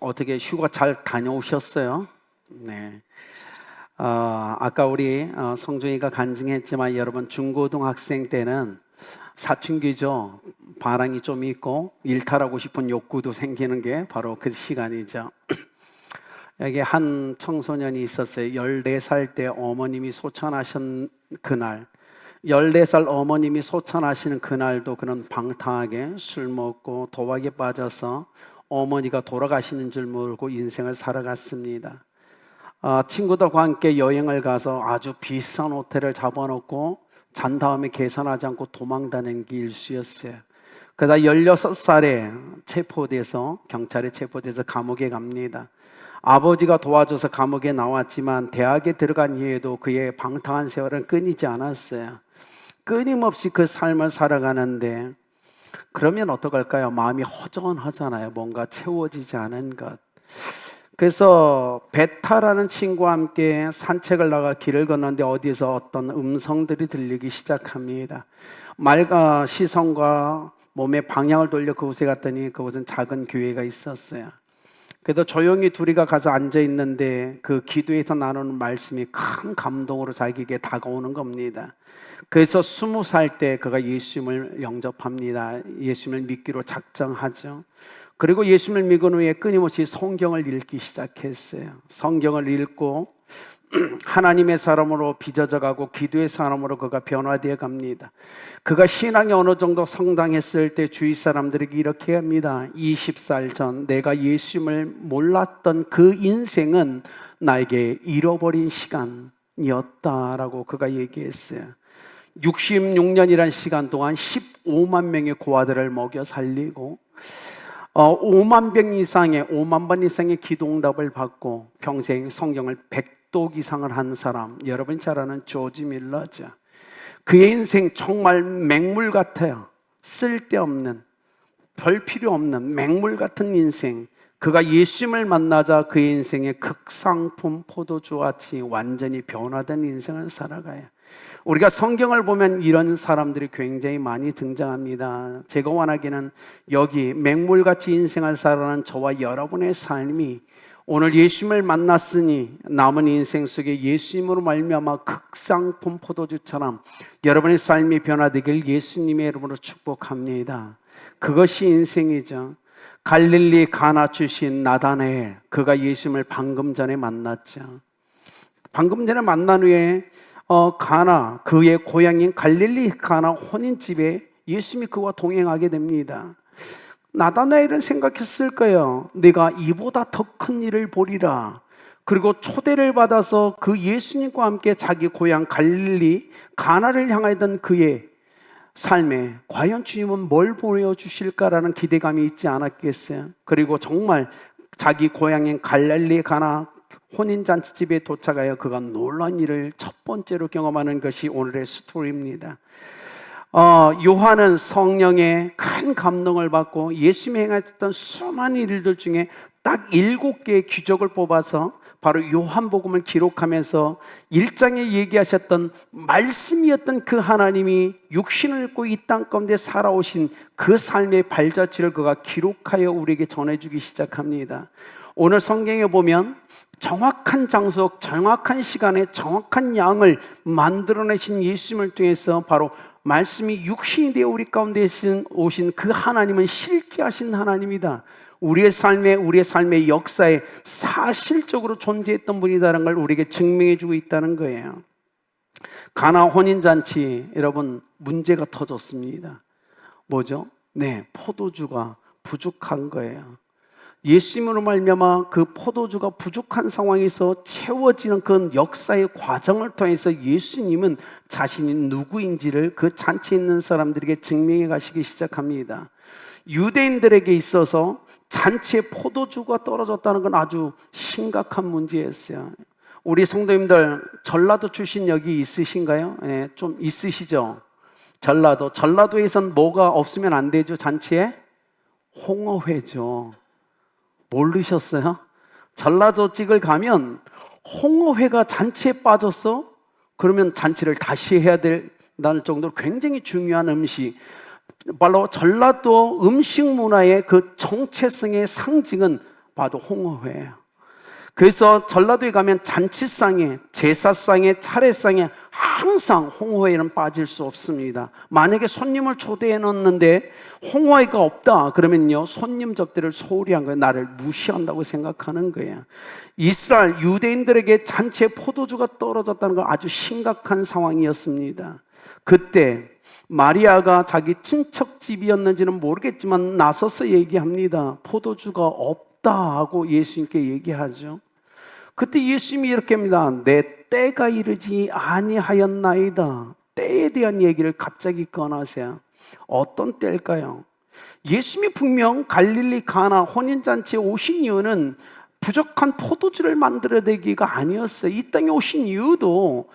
어떻게 휴가 잘 다녀오셨어요? 네. 아까 우리 성준이가 간증했지만 여러분 중고등학생 때는 사춘기죠. 바람이 좀 있고 일탈하고 싶은 욕구도 생기는 게 바로 그 시간이죠. 여기 한 청소년이 있었어요. 14살 때 어머님이 소천하신 그날, 14살 어머님이 소천하시는 그날도 그는 방탕하게 술 먹고 도박에 빠져서 어머니가 돌아가시는 줄 모르고 인생을 살아갔습니다. 친구들과 함께 여행을 가서 아주 비싼 호텔을 잡아놓고 잔 다음에 계산하지 않고 도망다니는 게 일수였어요. 그러다 16살에 경찰에 체포돼서 감옥에 갑니다. 아버지가 도와줘서 감옥에 나왔지만 대학에 들어간 이후에도 그의 방탕한 세월은 끊이지 않았어요. 끊임없이 그 삶을 살아가는데 그러면 어떡할까요? 마음이 허전하잖아요. 뭔가 채워지지 않은 것. 그래서 베타라는 친구와 함께 산책을 나가 길을 걷는데 어디서 어떤 음성들이 들리기 시작합니다. 시선과 몸의 방향을 돌려 그곳에 갔더니 그곳은 작은 교회가 있었어요. 그래도 조용히 둘이가 가서 앉아 있는데 그 기도에서 나누는 말씀이 큰 감동으로 자기에게 다가오는 겁니다. 그래서 20살 때 그가 예수님을 영접합니다. 예수님을 믿기로 작정하죠. 그리고 예수님을 믿은 후에 끊임없이 성경을 읽기 시작했어요. 성경을 읽고 하나님의 사람으로 빚어져가고 기도의 사람으로 그가 변화되어 갑니다. 그가 신앙이 어느 정도 성장했을 때 주위 사람들에게 이렇게 합니다. 20살 전 내가 예수님을 몰랐던 그 인생은 나에게 잃어버린 시간이었다라고 그가 얘기했어요. 66년이란 시간 동안 15만 명의 고아들을 먹여 살리고 5만 번 이상의 기도응답을 받고 평생 성경을 100독 이상을 한 사람, 여러분 잘 아는 조지 밀러죠. 그의 인생 정말 맹물 같아요. 쓸데없는, 별 필요 없는 맹물 같은 인생. 그가 예수님을 만나자 그의 인생의 극상품 포도주같이 완전히 변화된 인생을 살아가요. 우리가 성경을 보면 이런 사람들이 굉장히 많이 등장합니다. 제가 원하기는 여기 맹물같이 인생을 살아가는 저와 여러분의 삶이 오늘 예수님을 만났으니 남은 인생 속에 예수님으로 말미암아 극상품 포도주처럼 여러분의 삶이 변화되길 예수님의 이름으로 축복합니다. 그것이 인생이죠. 갈릴리 가나 출신 나다나엘, 그가 예수님을 방금 전에 만났죠. 방금 전에 만난 후에 가나, 그의 고향인 갈릴리 가나 혼인집에 예수님이 그와 동행하게 됩니다. 나다나엘은 생각했을 거예요. 내가 이보다 더 큰 일을 보리라. 그리고 초대를 받아서 그 예수님과 함께 자기 고향 갈릴리 가나를 향하던 그의 삶에 과연 주님은 뭘 보여주실까라는 기대감이 있지 않았겠어요? 그리고 정말 자기 고향인 갈릴리 가나 혼인잔치집에 도착하여 그가 놀라운 일을 첫 번째로 경험하는 것이 오늘의 스토리입니다. 요한은 성령의 큰 감동을 받고 예수님이 행하셨던 수많은 일들 중에 딱 7개의 기적을 뽑아서 바로 요한복음을 기록하면서 1장에 얘기하셨던 말씀이었던 그 하나님이 육신을 입고 이 땅 가운데 살아오신 그 삶의 발자취를 그가 기록하여 우리에게 전해주기 시작합니다. 오늘 성경에 보면 정확한 장소, 정확한 시간에 정확한 양을 만들어내신 예수님을 통해서 바로 말씀이 육신이 되어 우리 가운데 오신 그 하나님은 실제하신 하나님이다. 우리의 삶의 역사에 사실적으로 존재했던 분이다라는 걸 우리에게 증명해주고 있다는 거예요. 가나 혼인잔치, 여러분 문제가 터졌습니다. 뭐죠? 네, 포도주가 부족한 거예요. 예수님으로 말미암아 그 포도주가 부족한 상황에서 채워지는 그 역사의 과정을 통해서 예수님은 자신이 누구인지를 그 잔치에 있는 사람들에게 증명해 가시기 시작합니다. 유대인들에게 있어서 잔치에 포도주가 떨어졌다는 건 아주 심각한 문제였어요. 우리 성도님들 전라도 출신 여기 있으신가요? 네, 좀 있으시죠? 전라도에선 뭐가 없으면 안 되죠? 잔치에? 홍어회죠. 모르셨어요? 전라도 찍을 가면 홍어회가 잔치에 빠졌어? 그러면 잔치를 다시 해야 된다는 정도로 굉장히 중요한 음식. 바로 전라도 음식 문화의 그 정체성의 상징은 봐도 홍어회예요. 그래서 전라도에 가면 잔치상에, 제사상에, 차례상에 항상 홍어회는 빠질 수 없습니다. 만약에 손님을 초대해 놓는데 홍어회가 없다 그러면요, 손님 접대를 소홀히 한 거예요. 나를 무시한다고 생각하는 거예요. 이스라엘 유대인들에게 잔치에 포도주가 떨어졌다는 건 아주 심각한 상황이었습니다. 그때 마리아가 자기 친척집이었는지는 모르겠지만 나서서 얘기합니다. 포도주가 없다 하고 예수님께 얘기하죠. 그때 예수님이 이렇게 합니다. 내 때가 이르지 아니하였나이다. 때에 대한 얘기를 갑자기 꺼내세요. 어떤 때일까요? 예수님이 분명 갈릴리 가나 혼인잔치에 오신 이유는 부족한 포도주를 만들어내기가 아니었어요. 이 땅에 오신 이유도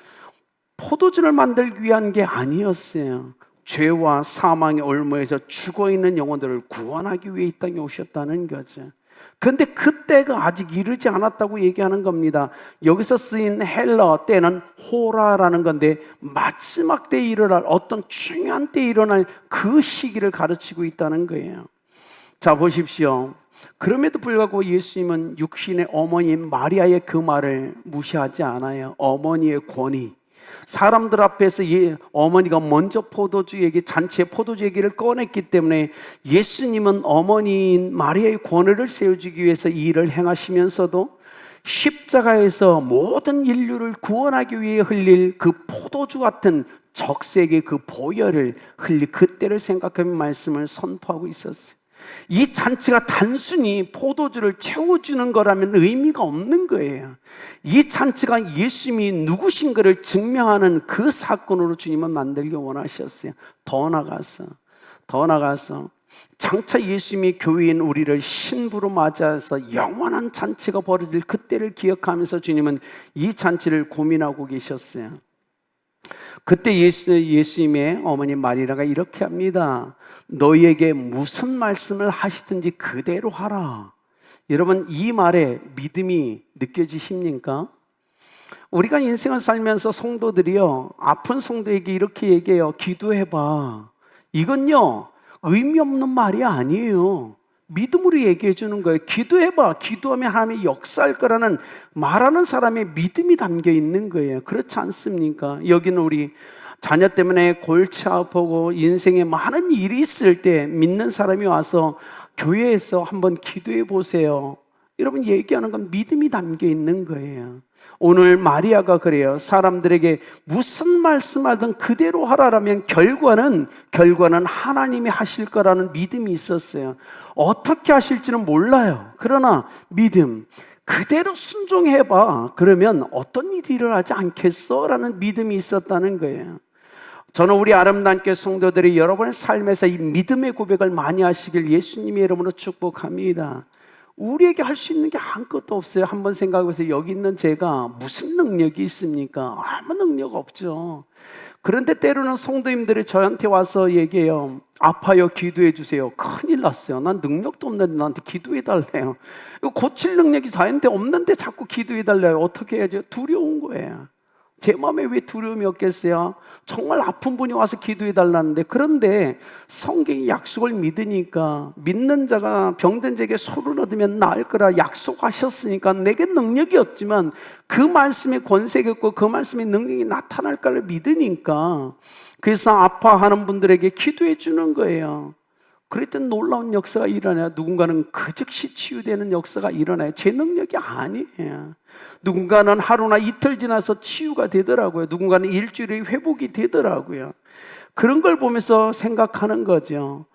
포도주를 만들기 위한 게 아니었어요. 죄와 사망의 올무에서 죽어있는 영혼들을 구원하기 위해 이 땅에 오셨다는 거죠. 그런데 그때가 아직 이르지 않았다고 얘기하는 겁니다. 여기서 쓰인 헬러 때는 호라라는 건데 마지막 때에 일어날 어떤 중요한 때에 일어날 그 시기를 가르치고 있다는 거예요. 자, 보십시오. 그럼에도 불구하고 예수님은 육신의 어머니인 마리아의 그 말을 무시하지 않아요. 어머니의 권위, 사람들 앞에서 어머니가 먼저 포도주 얘기, 잔치에 포도주 얘기를 꺼냈기 때문에 예수님은 어머니인 마리아의 권위를 세워주기 위해서 이 일을 행하시면서도 십자가에서 모든 인류를 구원하기 위해 흘릴 그 포도주 같은 적색의 그 보혈을 흘릴 그때를 생각하며 말씀을 선포하고 있었어요. 이 잔치가 단순히 포도주를 채워주는 거라면 의미가 없는 거예요. 이 잔치가 예수님이 누구신가를 증명하는 그 사건으로 주님은 만들기 원하셨어요. 더 나가서 장차 예수님이 교회인 우리를 신부로 맞아서 영원한 잔치가 벌어질 그때를 기억하면서 주님은 이 잔치를 고민하고 계셨어요. 그때 예수님의 어머니 마리아가 이렇게 합니다. 너희에게 무슨 말씀을 하시든지 그대로 하라. 여러분, 이 말에 믿음이 느껴지십니까? 우리가 인생을 살면서 성도들이요, 아픈 성도에게 이렇게 얘기해요. 기도해봐. 이건요, 의미 없는 말이 아니에요. 믿음으로 얘기해 주는 거예요. 기도해봐. 기도하면 하나님이 역사할 거라는 말하는 사람의 믿음이 담겨 있는 거예요. 그렇지 않습니까? 여기는 우리 자녀 때문에 골치 아프고 인생에 많은 일이 있을 때 믿는 사람이 와서 교회에서 한번 기도해 보세요. 여러분, 얘기하는 건 믿음이 담겨 있는 거예요. 오늘 마리아가 그래요. 사람들에게 무슨 말씀하든 그대로 하라라면 결과는 하나님이 하실 거라는 믿음이 있었어요. 어떻게 하실지는 몰라요. 그러나 믿음, 그대로 순종해봐. 그러면 어떤 일이 일어나지 않겠어? 라는 믿음이 있었다는 거예요. 저는 우리 아름다운 교회 성도들이 여러분의 삶에서 이 믿음의 고백을 많이 하시길 예수님의 이름으로 축복합니다. 우리에게 할 수 있는 게 아무것도 없어요. 한번 생각해보세요. 여기 있는 제가 무슨 능력이 있습니까? 아무 능력 없죠. 그런데 때로는 성도님들이 저한테 와서 얘기해요. 아파요, 기도해 주세요. 큰일 났어요. 난 능력도 없는데 나한테 기도해 달래요. 고칠 능력이 저한테 없는데 자꾸 기도해 달래요. 어떻게 해야죠? 두려운 거예요. 제 마음에 왜 두려움이 없겠어요? 정말 아픈 분이 와서 기도해 달라는데, 그런데 성경이 약속을 믿으니까, 믿는 자가 병든 자에게 소를 얻으면 나을 거라 약속하셨으니까 내게 능력이 없지만 그 말씀에 권세가 있고 그 말씀에 능력이 나타날 거를 믿으니까, 그래서 아파하는 분들에게 기도해 주는 거예요. 그랬더니 놀라운 역사가 일어나요. 누군가는 그 즉시 치유되는 역사가 일어나요. 제 능력이 아니에요. 누군가는 하루나 이틀 지나서 치유가 되더라고요. 누군가는 일주일에 회복이 되더라고요. 그런 걸 보면서 생각하는 거죠.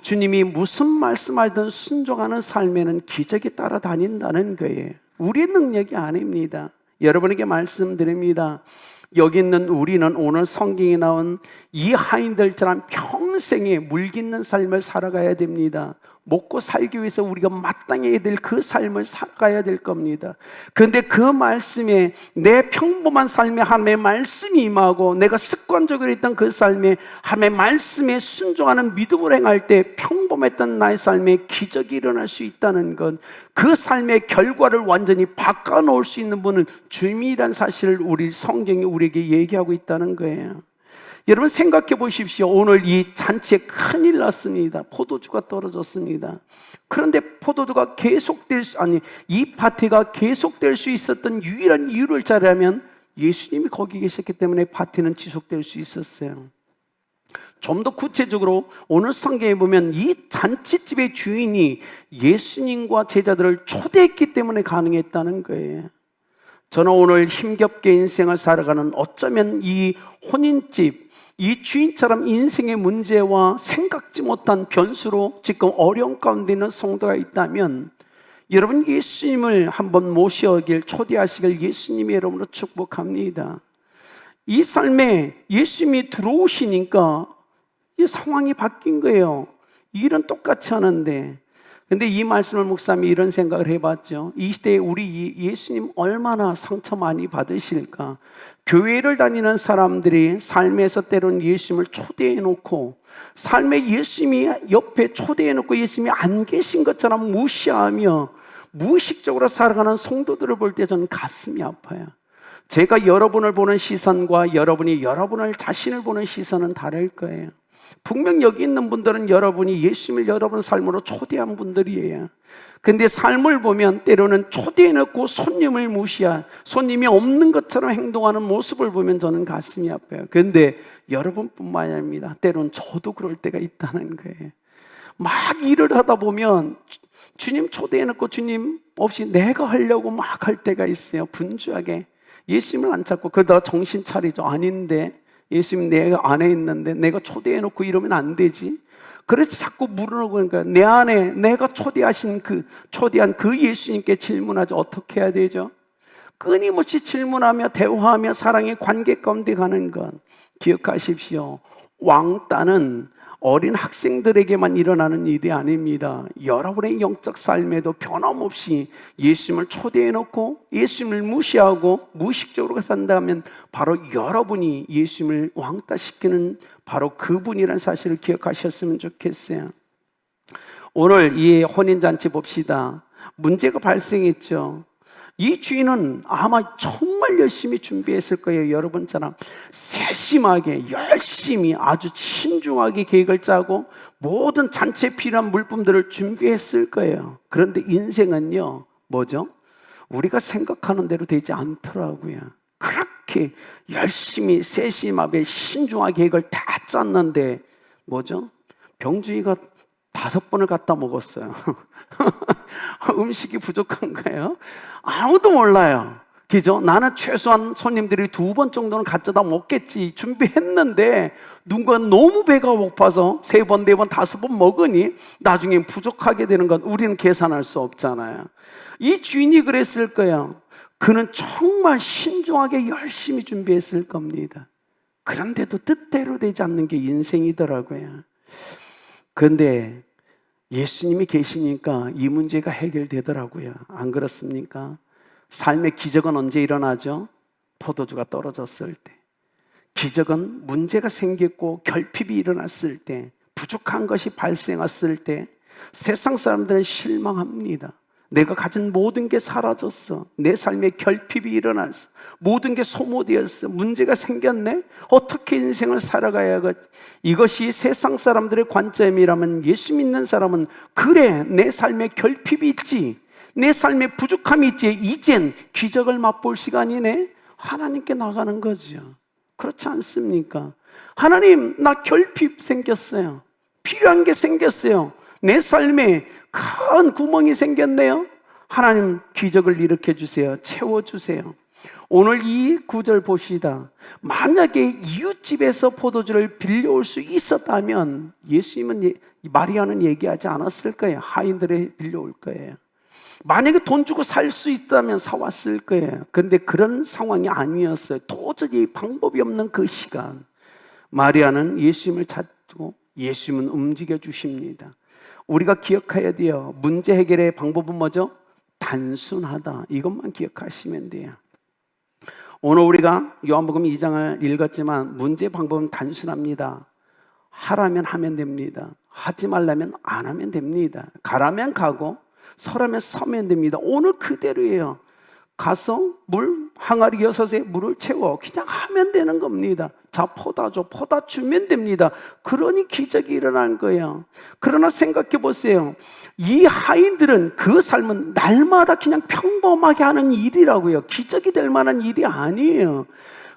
주님이 무슨 말씀하든 순종하는 삶에는 기적이 따라다닌다는 거예요. 우리의 능력이 아닙니다. 여러분에게 말씀드립니다. 여기 있는 우리는 오늘 성경에 나온 이 하인들처럼 평생에 물깃는 삶을 살아가야 됩니다. 먹고 살기 위해서 우리가 마땅히 해야 될 그 삶을 살아가야 될 겁니다. 그런데 그 말씀에, 내 평범한 삶에 하나님의 말씀이 임하고 내가 습관적으로 했던 그 삶에 하나님의 말씀에 순종하는 믿음을 행할 때 평범했던 나의 삶에 기적이 일어날 수 있다는 것, 그 삶의 결과를 완전히 바꿔놓을 수 있는 분은 주님이란 사실을 우리 성경이 우리에게 얘기하고 있다는 거예요. 여러분 생각해 보십시오. 오늘 이 잔치에 큰일 났습니다. 포도주가 떨어졌습니다. 그런데 포도주가 이 파티가 계속될 수 있었던 유일한 이유를 자라면 예수님이 거기 계셨기 때문에 파티는 지속될 수 있었어요. 좀 더 구체적으로 오늘 성경에 보면 이 잔치집의 주인이 예수님과 제자들을 초대했기 때문에 가능했다는 거예요. 저는 오늘 힘겹게 인생을 살아가는 어쩌면 이 혼인집, 이 주인처럼 인생의 문제와 생각지 못한 변수로 지금 어려운 가운데 있는 성도가 있다면 여러분 예수님을 한번 모셔오길 초대하시길 예수님의 이름으로 축복합니다. 이 삶에 예수님이 들어오시니까 이 상황이 바뀐 거예요. 일은 똑같이 하는데. 근데 이 말씀을 목사님이 이런 생각을 해봤죠. 이 시대에 우리 예수님 얼마나 상처 많이 받으실까. 교회를 다니는 사람들이 삶에서 때로는 예수님을 초대해 놓고 삶에 예수님이 옆에 초대해 놓고 예수님이 안 계신 것처럼 무시하며 무의식적으로 살아가는 성도들을 볼 때 저는 가슴이 아파요. 제가 여러분을 보는 시선과 여러분이 여러분을 자신을 보는 시선은 다를 거예요. 분명 여기 있는 분들은 여러분이 예수님을 여러분 삶으로 초대한 분들이에요. 근데 삶을 보면 때로는 초대해놓고 손님을 무시한, 손님이 없는 것처럼 행동하는 모습을 보면 저는 가슴이 아파요. 근데 여러분뿐만이 아닙니다. 때로는 저도 그럴 때가 있다는 거예요. 막 일을 하다 보면 주님 초대해놓고 주님 없이 내가 하려고 막 할 때가 있어요. 분주하게 예수님을 안 찾고 그러다가 정신 차리죠. 아닌데 예수님 내 안에 있는데 내가 초대해놓고 이러면 안 되지. 그래서 자꾸 물어보니까 내 안에 내가 초대한 그 예수님께 질문하죠. 어떻게 해야 되죠? 끊임없이 질문하며 대화하며 사랑의 관계 가운데 가는 것 기억하십시오. 왕따는 어린 학생들에게만 일어나는 일이 아닙니다. 여러분의 영적 삶에도 변함없이 예수님을 초대해놓고 예수님을 무시하고 무의식적으로 산다면 바로 여러분이 예수님을 왕따시키는 바로 그분이라는 사실을 기억하셨으면 좋겠어요. 오늘 이 혼인잔치 봅시다. 문제가 발생했죠. 이 주인은 아마 정말 열심히 준비했을 거예요. 여러분처럼 세심하게 열심히 아주 신중하게 계획을 짜고 모든 잔치에 필요한 물품들을 준비했을 거예요. 그런데 인생은요 뭐죠? 우리가 생각하는 대로 되지 않더라고요. 그렇게 열심히 세심하게 신중하게 계획을 다 짰는데 뭐죠? 병준이가 5번을 갖다 먹었어요. 음식이 부족한 거예요. 아무도 몰라요. 그죠? 나는 최소한 손님들이 2번 정도는 가져다 먹겠지 준비했는데 누군가 너무 배가 고파서 3번, 4번, 5번 먹으니 나중에 부족하게 되는 건 우리는 계산할 수 없잖아요. 이 주인이 그랬을 거예요. 그는 정말 신중하게 열심히 준비했을 겁니다. 그런데도 뜻대로 되지 않는 게 인생이더라고요. 그런데 예수님이 계시니까 이 문제가 해결되더라고요. 안 그렇습니까? 삶의 기적은 언제 일어나죠? 포도주가 떨어졌을 때. 기적은 문제가 생겼고 결핍이 일어났을 때, 부족한 것이 발생했을 때 세상 사람들은 실망합니다. 내가 가진 모든 게 사라졌어. 내 삶에 결핍이 일어났어. 모든 게 소모되었어. 문제가 생겼네. 어떻게 인생을 살아가야겠지? 이것이 세상 사람들의 관점이라면 예수 믿는 사람은 그래, 내 삶에 결핍이 있지. 내 삶에 부족함이 있지. 이젠 기적을 맛볼 시간이네. 하나님께 나가는 거죠. 그렇지 않습니까? 하나님, 나 결핍 생겼어요. 필요한 게 생겼어요. 내 삶에 큰 구멍이 생겼네요. 하나님 기적을 일으켜 주세요. 채워주세요. 오늘 이 구절 봅시다. 만약에 이웃집에서 포도주를 빌려올 수 있었다면 예수님은 마리아는 얘기하지 않았을 거예요. 하인들에 빌려올 거예요. 만약에 돈 주고 살 수 있다면 사왔을 거예요. 그런데 그런 상황이 아니었어요. 도저히 방법이 없는 그 시간 마리아는 예수님을 찾고 예수님은 움직여 주십니다. 우리가 기억해야 돼요. 문제 해결의 방법은 뭐죠? 단순하다. 이것만 기억하시면 돼요. 오늘 우리가 요한복음 2장을 읽었지만 문제 방법은 단순합니다. 하라면 하면 됩니다. 하지 말라면 안 하면 됩니다. 가라면 가고 서라면 서면 됩니다. 오늘 그대로예요. 가서 물 항아리 6에 물을 채워 그냥 하면 되는 겁니다. 자, 포다 줘. 포다 주면 됩니다. 그러니 기적이 일어난 거예요. 그러나 생각해 보세요. 이 하인들은 그 삶은 날마다 그냥 평범하게 하는 일이라고요. 기적이 될 만한 일이 아니에요.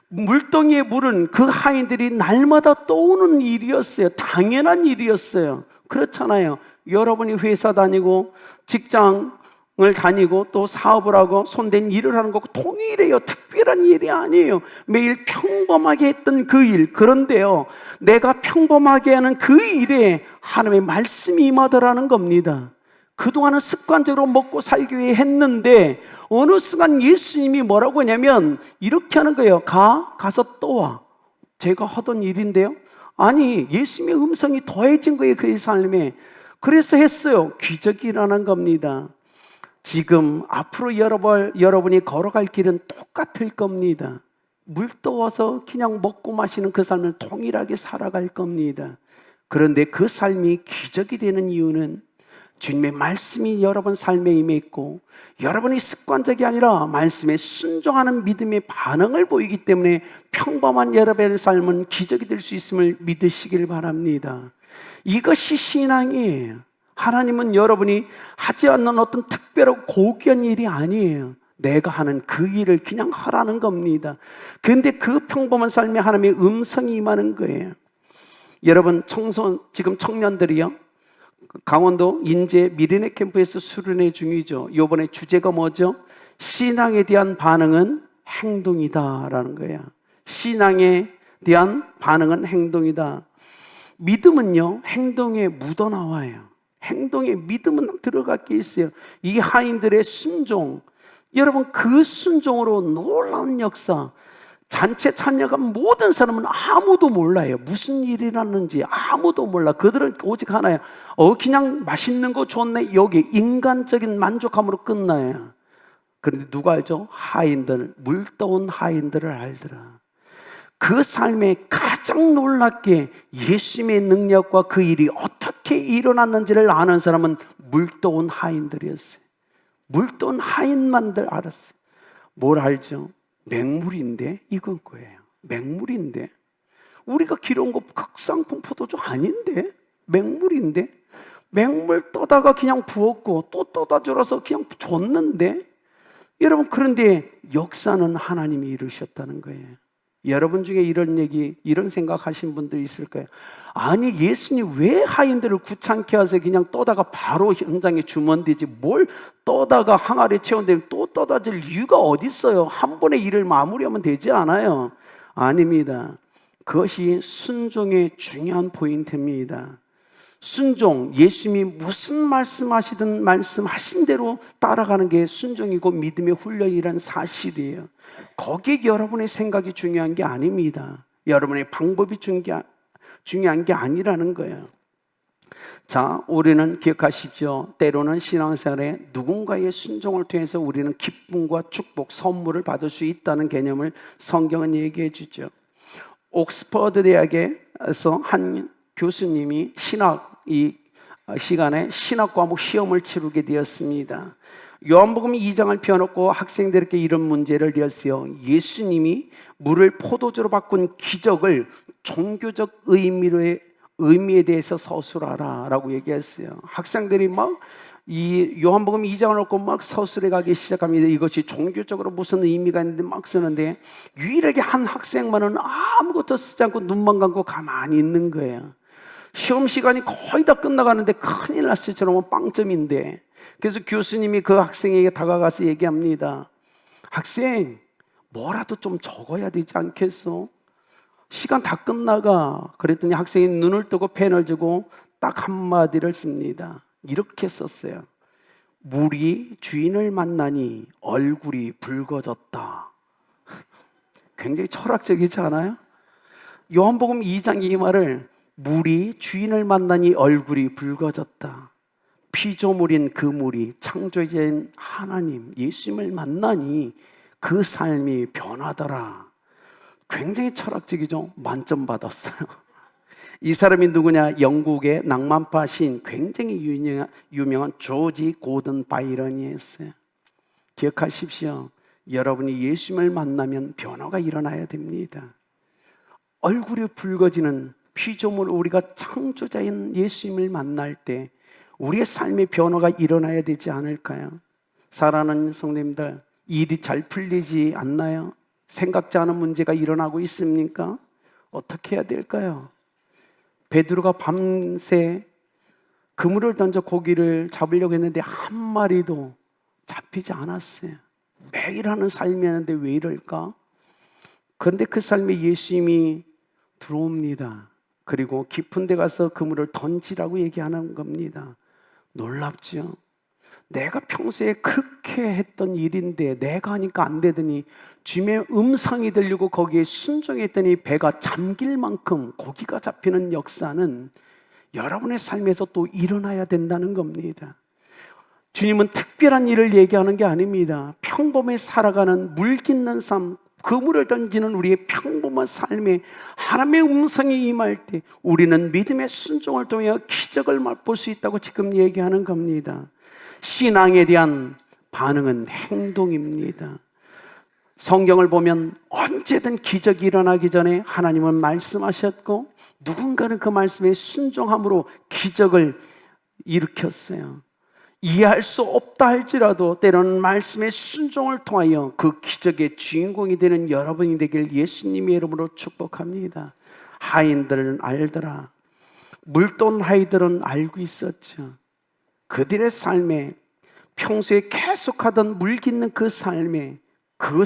물동이의 물은 그 하인들이 날마다 떠오는 일이었어요. 당연한 일이었어요. 그렇잖아요. 여러분이 회사 다니고 직장을 다니고 또 사업을 하고 손댄 일을 하는 거고 동일해요. 특별한 일이 아니에요. 매일 평범하게 했던 그 일. 그런데요, 내가 평범하게 하는 그 일에 하나님의 말씀이 임하더라는 겁니다. 그동안은 습관적으로 먹고 살기 위해 했는데 어느 순간 예수님이 뭐라고 하냐면 이렇게 하는 거예요. 가서 떠와. 제가 하던 일인데요. 아니, 예수님의 음성이 더해진 거예요. 그의 삶에. 그래서 했어요. 기적이 일어난 겁니다. 지금 앞으로 여러분이 걸어갈 길은 똑같을 겁니다. 물 떠와서 그냥 먹고 마시는 그 삶을 동일하게 살아갈 겁니다. 그런데 그 삶이 기적이 되는 이유는 주님의 말씀이 여러분 삶에 임해 있고 여러분이 습관적이 아니라 말씀에 순종하는 믿음의 반응을 보이기 때문에 평범한 여러분의 삶은 기적이 될 수 있음을 믿으시길 바랍니다. 이것이 신앙이에요. 하나님은 여러분이 하지 않는 어떤 특별하고 고귀한 일이 아니에요. 내가 하는 그 일을 그냥 하라는 겁니다. 그런데 그 평범한 삶에 하나님의 음성이 임하는 거예요. 여러분 지금 청년들이요, 강원도 인제 미리네 캠프에서 수련회 중이죠. 이번에 주제가 뭐죠? 신앙에 대한 반응은 행동이다라는 거예요. 신앙에 대한 반응은 행동이다. 믿음은요, 행동에 묻어나와요. 행동에 믿음은 들어가 있어요. 이 하인들의 순종, 여러분 그 순종으로 놀라운 역사, 잔치 참여한 모든 사람은 아무도 몰라요. 무슨 일이 났는지 아무도 몰라. 그들은 오직 하나예요. 그냥 맛있는 거 좋네. 여기 인간적인 만족함으로 끝나요. 그런데 누가 알죠? 하인들, 물떠온 하인들을 알더라. 그 삶에 가장 놀랍게 예수님의 능력과 그 일이 어떻게 일어났는지를 아는 사람은 물떠온 하인들이었어요. 물떠온 하인만들 알았어요. 뭘 알죠? 맹물인데 이건 거예요. 맹물인데 우리가 길어온 거 극상품 포도주 아닌데 맹물인데 맹물 떠다가 그냥 부었고 또 떠다 줄어서 그냥 줬는데 여러분, 그런데 역사는 하나님이 이루셨다는 거예요. 여러분 중에 이런 생각하신 분들 있을까요? 아니, 예수님 왜 하인들을 귀찮게 하세요? 그냥 떠다가 바로 현장에 주면 되지. 뭘 떠다가 항아리에 채운다면 또 떠다 줄 이유가 어디 있어요? 한 번에 일을 마무리하면 되지 않아요? 아닙니다. 그것이 순종의 중요한 포인트입니다. 순종, 예수님이 무슨 말씀하시든 말씀하신 대로 따라가는 게 순종이고 믿음의 훈련이란 사실이에요. 거기에 여러분의 생각이 중요한 게 아닙니다. 여러분의 방법이 중요한 게 아니라는 거예요. 자, 우리는 기억하십시오. 때로는 신앙생활에 누군가의 순종을 통해서 우리는 기쁨과 축복, 선물을 받을 수 있다는 개념을 성경은 얘기해 주죠. 옥스퍼드 대학에서 한 교수님이 이 시간에 신학 과목 시험을 치르게 되었습니다. 요한복음 2장을 펴놓고 학생들에게 이런 문제를 냈어요. 예수님이 물을 포도주로 바꾼 기적을 종교적 의미에 대해서 서술하라 라고 얘기했어요. 학생들이 막 이 요한복음 2장을 놓고 막 서술해 가기 시작합니다. 이것이 종교적으로 무슨 의미가 있는데 막 쓰는데 유일하게 한 학생만은 아무것도 쓰지 않고 눈만 감고 가만히 있는 거예요. 시험 시간이 거의 다 끝나가는데 큰일 났어요. 저러면 빵점인데. 그래서 교수님이 그 학생에게 다가가서 얘기합니다. 학생, 뭐라도 좀 적어야 되지 않겠어? 시간 다 끝나가. 그랬더니 학생이 눈을 뜨고 펜을 쥐고 딱 한마디를 씁니다. 이렇게 썼어요. 물이 주인을 만나니 얼굴이 붉어졌다. 굉장히 철학적이지 않아요? 요한복음 2장 이 말을 물이 주인을 만나니 얼굴이 붉어졌다. 피조물인 그 물이 창조주인 하나님 예수님을 만나니 그 삶이 변하더라. 굉장히 철학적이죠. 만점 받았어요. 이 사람이 누구냐? 영국의 낭만파 시인, 굉장히 유명한 조지 고든 바이런이었어요. 기억하십시오. 여러분이 예수님을 만나면 변화가 일어나야 됩니다. 얼굴이 붉어지는 피조물, 우리가 창조자인 예수님을 만날 때 우리의 삶의 변화가 일어나야 되지 않을까요? 사랑하는 성도님들, 일이 잘 풀리지 않나요? 생각지 않은 문제가 일어나고 있습니까? 어떻게 해야 될까요? 베드로가 밤새 그물을 던져 고기를 잡으려고 했는데 한 마리도 잡히지 않았어요. 매일 하는 삶이었는데 왜 이럴까? 그런데 그 삶에 예수님이 들어옵니다. 그리고 깊은 데 가서 그물을 던지라고 얘기하는 겁니다. 놀랍죠? 내가 평소에 그렇게 했던 일인데 내가 하니까 안 되더니 주님의 음성이 들리고 거기에 순종했더니 배가 잠길 만큼 고기가 잡히는 역사는 여러분의 삶에서 또 일어나야 된다는 겁니다. 주님은 특별한 일을 얘기하는 게 아닙니다. 평범히 살아가는 물깃는 삶, 그물을 던지는 우리의 평범한 삶에 하나님의 음성이 임할 때 우리는 믿음의 순종을 통해 기적을 맛볼 수 있다고 지금 얘기하는 겁니다. 신앙에 대한 반응은 행동입니다. 성경을 보면 언제든 기적이 일어나기 전에 하나님은 말씀하셨고 누군가는 그 말씀에 순종함으로 기적을 일으켰어요. 이해할 수 없다 할지라도 때로는 말씀의 순종을 통하여 그 기적의 주인공이 되는 여러분이 되길 예수님의 이름으로 축복합니다. 하인들은 알더라. 물돈 하인들은 알고 있었죠. 그들의 삶에 평소에 계속하던 물깃는 그 삶에 그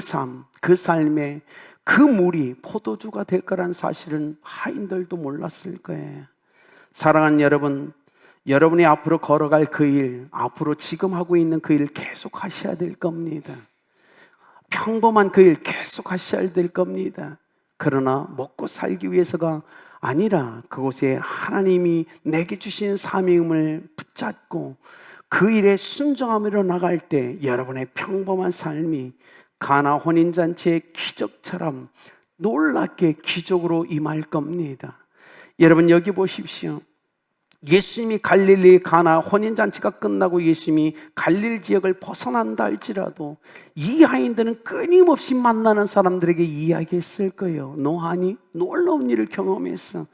삶에 그 물이 포도주가 될 거란 사실은 하인들도 몰랐을 거예요. 사랑하는 여러분, 여러분이 앞으로 걸어갈 그 일, 앞으로 지금 하고 있는 그 일 계속 하셔야 될 겁니다. 평범한 그 일 계속 하셔야 될 겁니다. 그러나 먹고 살기 위해서가 아니라 그곳에 하나님이 내게 주신 사명을 붙잡고 그 일에 순종함으로 나갈 때 여러분의 평범한 삶이 가나 혼인잔치의 기적처럼 놀랍게 기적으로 임할 겁니다. 여러분 여기 보십시오. 예수님이 갈릴리 가나 혼인잔치가 끝나고 예수님이 갈릴 지역을 벗어난다 할지라도 이 하인들은 끊임없이 만나는 사람들에게 이야기했을 거예요. 너 아니? 놀라운 일을 경험했어.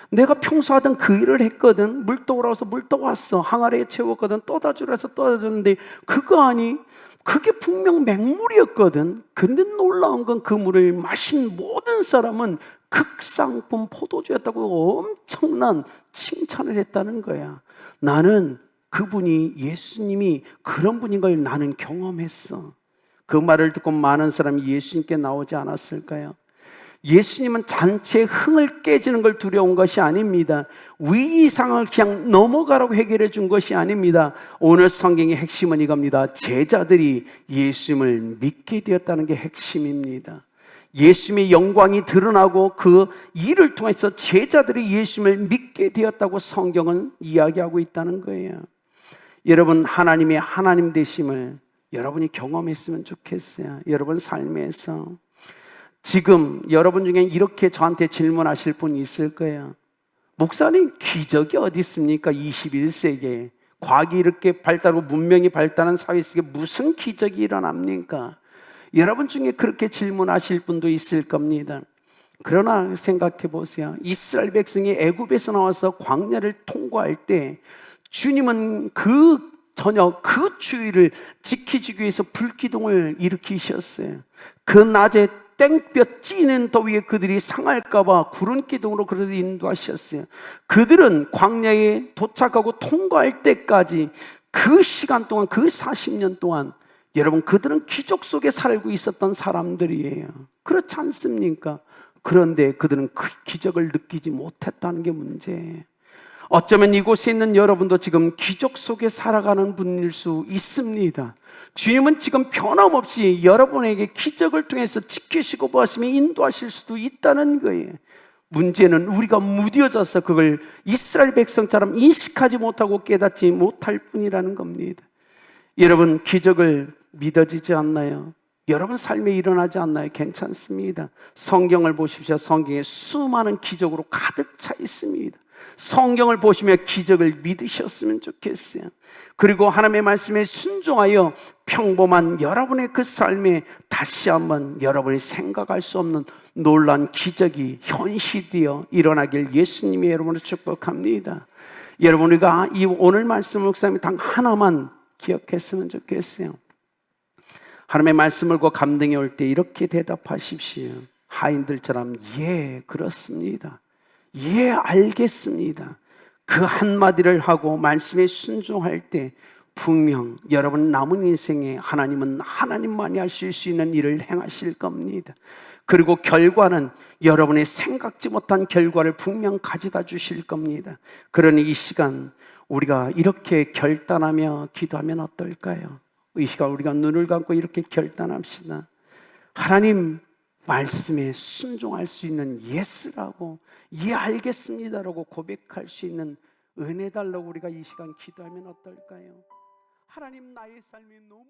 내가 평소 하던 그 일을 했거든. 물 떠오라서 물 떠왔어. 항아리에 채웠거든. 떠다 주라 해서 떠다 줬는데 그거 아니? 그게 분명 맹물이었거든. 근데 놀라운 건 그 물을 마신 모든 사람은 극상품 포도주였다고 엄청난 칭찬을 했다는 거야. 나는 그분이 예수님이 그런 분인 걸 나는 경험했어. 그 말을 듣고 많은 사람이 예수님께 나오지 않았을까요? 예수님은 잔치의 흥을 깨지는 걸 두려운 것이 아닙니다. 위기상을 그냥 넘어가라고 해결해 준 것이 아닙니다. 오늘 성경의 핵심은 이겁니다. 제자들이 예수님을 믿게 되었다는 게 핵심입니다. 예수님의 영광이 드러나고 그 일을 통해서 제자들이 예수님을 믿게 되었다고 성경은 이야기하고 있다는 거예요. 여러분 하나님의 하나님 되심을 여러분이 경험했으면 좋겠어요. 여러분 삶에서 지금 여러분 중에 이렇게 저한테 질문하실 분이 있을 거예요. 목사님 기적이 어디 있습니까? 21세기에 과학이 이렇게 발달하고 문명이 발달한 사회 속에 무슨 기적이 일어납니까? 여러분 중에 그렇게 질문하실 분도 있을 겁니다. 그러나 생각해 보세요. 이스라엘 백성이 애굽에서 나와서 광야를 통과할 때 주님은 그 저녁 그 주일을 지키기 위해서 불기둥을 일으키셨어요. 그 낮에 땡볕 찌는 더위에 그들이 상할까봐 구름 기둥으로 그들을 인도하셨어요. 그들은 광야에 도착하고 통과할 때까지 그 시간 동안 그 40년 동안 여러분 그들은 기적 속에 살고 있었던 사람들이에요. 그렇지 않습니까? 그런데 그들은 그 기적을 느끼지 못했다는 게 문제예요. 어쩌면 이곳에 있는 여러분도 지금 기적 속에 살아가는 분일 수 있습니다. 주님은 지금 변함없이 여러분에게 기적을 통해서 지키시고 보시며 인도하실 수도 있다는 거예요. 문제는 우리가 무뎌져서 그걸 이스라엘 백성처럼 인식하지 못하고 깨닫지 못할 뿐이라는 겁니다. 여러분 기적을 믿어지지 않나요? 여러분 삶에 일어나지 않나요? 괜찮습니다. 성경을 보십시오. 성경에 수많은 기적으로 가득 차 있습니다. 성경을 보시며 기적을 믿으셨으면 좋겠어요. 그리고 하나님의 말씀에 순종하여 평범한 여러분의 그 삶에 다시 한번 여러분이 생각할 수 없는 놀라운 기적이 현실이되어 일어나길 예수님이 여러분을 축복합니다. 여러분, 우리가 이 오늘 말씀 묵상의 단 하나만 기억했으면 좋겠어요. 하나님의 말씀을 고 감동이 올 때 이렇게 대답하십시오. 하인들처럼 예, 그렇습니다. 예, 알겠습니다. 그 한마디를 하고 말씀에 순종할 때 분명 여러분 남은 인생에 하나님은 하나님만이 하실 수 있는 일을 행하실 겁니다. 그리고 결과는 여러분이 생각지 못한 결과를 분명 가져다 주실 겁니다. 그러니 이 시간 우리가 이렇게 결단하며 기도하면 어떨까요? 이 시간 우리가 눈을 감고 이렇게 결단합시다. 하나님 말씀에 순종할 수 있는 예스라고, 예 알겠습니다라고 고백할 수 있는 은혜 달라고 우리가 이 시간 기도하면 어떨까요? 하나님, 나의 삶이 너무